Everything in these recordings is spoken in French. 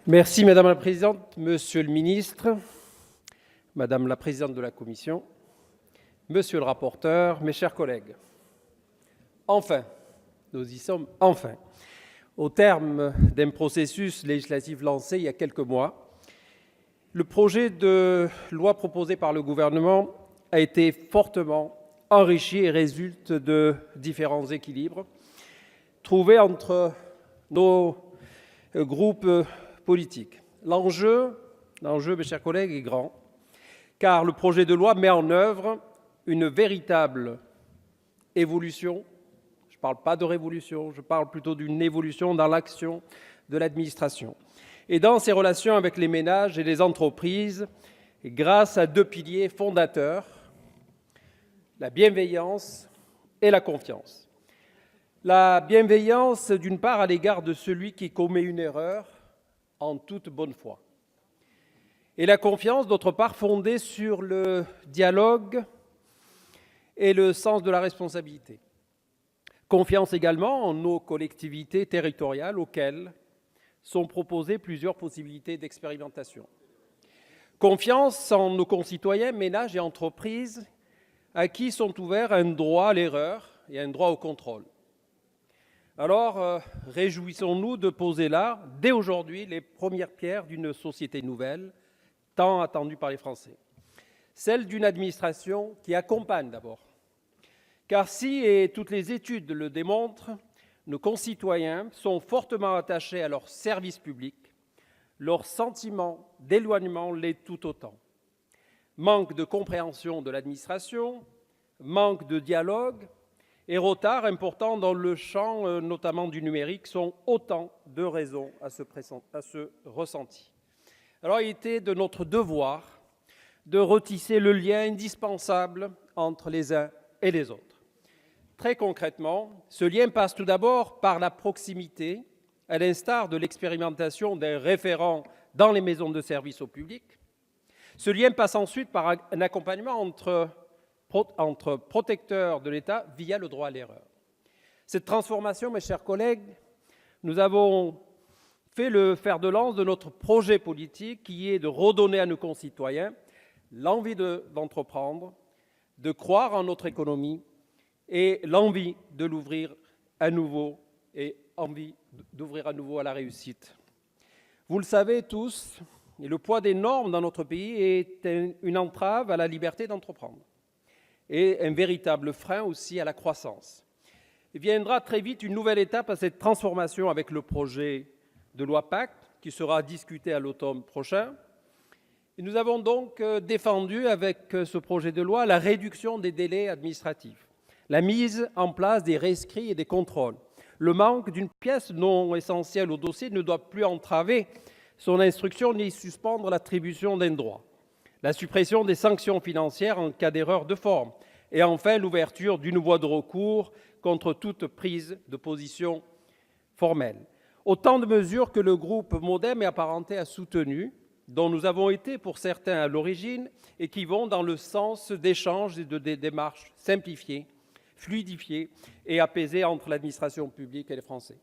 Merci Madame la Présidente, Monsieur le Ministre, Madame la Présidente de la Commission, Monsieur le rapporteur, mes chers collègues. Enfin, nous y sommes enfin. Au terme d'un processus législatif lancé il y a quelques mois, le projet de loi proposé par le gouvernement a été fortement enrichi et résulte de différents équilibres trouvés entre nos groupes politiques. L'enjeu, mes chers collègues, est grand, car le projet de loi met en œuvre une véritable évolution. Je ne parle pas de révolution, je parle plutôt d'une évolution dans l'action de l'administration et dans ses relations avec les ménages et les entreprises, grâce à deux piliers fondateurs, la bienveillance et la confiance. La bienveillance, d'une part, à l'égard de celui qui commet une erreur en toute bonne foi. Et la confiance, d'autre part, fondée sur le dialogue et le sens de la responsabilité. Confiance également en nos collectivités territoriales auxquelles sont proposées plusieurs possibilités d'expérimentation. Confiance en nos concitoyens, ménages et entreprises à qui sont ouverts un droit à l'erreur et un droit au contrôle. Alors, réjouissons-nous de poser là, dès aujourd'hui, les premières pierres d'une société nouvelle, tant attendue par les Français. Celle d'une administration qui accompagne d'abord. Car si, et toutes les études le démontrent, nos concitoyens sont fortement attachés à leur service public, leur sentiment d'éloignement l'est tout autant. Manque de compréhension de l'administration, manque de dialogue et retard important dans le champ notamment du numérique sont autant de raisons à ce ressenti. Alors il était de notre devoir de retisser le lien indispensable entre les uns et les autres. Très concrètement, ce lien passe tout d'abord par la proximité, à l'instar de l'expérimentation d'un référent dans les maisons de service au public. Ce lien passe ensuite par un accompagnement entre protecteurs de l'État via le droit à l'erreur. Cette transformation, mes chers collègues, nous avons fait le fer de lance de notre projet politique qui est de redonner à nos concitoyens l'envie d'entreprendre, de croire en notre économie et l'envie de l'ouvrir à nouveau à la réussite. Vous le savez tous, le poids des normes dans notre pays est une entrave à la liberté d'entreprendre et un véritable frein aussi à la croissance. Il viendra très vite une nouvelle étape à cette transformation avec le projet de loi Pacte qui sera discuté à l'automne prochain. Et nous avons donc défendu avec ce projet de loi la réduction des délais administratifs, la mise en place des rescrits et des contrôles. Le manque d'une pièce non essentielle au dossier ne doit plus entraver son instruction ni suspendre l'attribution d'un droit. La suppression des sanctions financières en cas d'erreur de forme et enfin l'ouverture d'une voie de recours contre toute prise de position formelle. Autant de mesures que le groupe MODEM et apparentés a soutenues, dont nous avons été pour certains à l'origine et qui vont dans le sens d'échanges et de démarches simplifiées, fluidifiées et apaisées entre l'administration publique et les Français.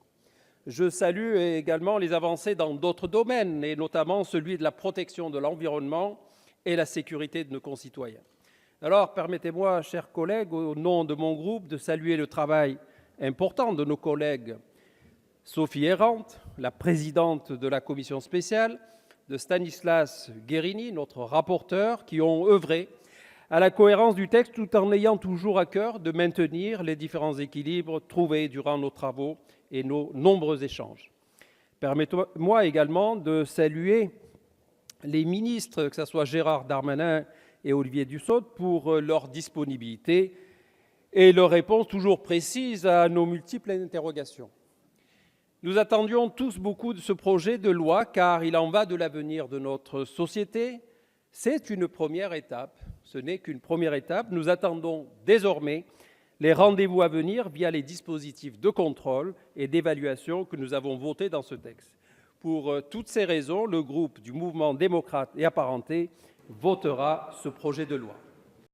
Je salue également les avancées dans d'autres domaines, et notamment celui de la protection de l'environnement et la sécurité de nos concitoyens. Alors, permettez-moi, chers collègues, au nom de mon groupe, de saluer le travail important de nos collègues Sophie Errant, la présidente de la commission spéciale, de Stanislas Guerini, notre rapporteur, qui ont œuvré à la cohérence du texte tout en ayant toujours à cœur de maintenir les différents équilibres trouvés durant nos travaux et nos nombreux échanges. Permettez-moi également de saluer les ministres, que ce soit Gérard Darmanin et Olivier Dussopt, pour leur disponibilité et leur réponse toujours précise à nos multiples interrogations. Nous attendions tous beaucoup de ce projet de loi car il en va de l'avenir de notre société. C'est une première étape, ce n'est qu'une première étape. Nous attendons désormais les rendez-vous à venir via les dispositifs de contrôle et d'évaluation que nous avons votés dans ce texte. Pour toutes ces raisons, le groupe du Mouvement démocrate et apparenté votera ce projet de loi.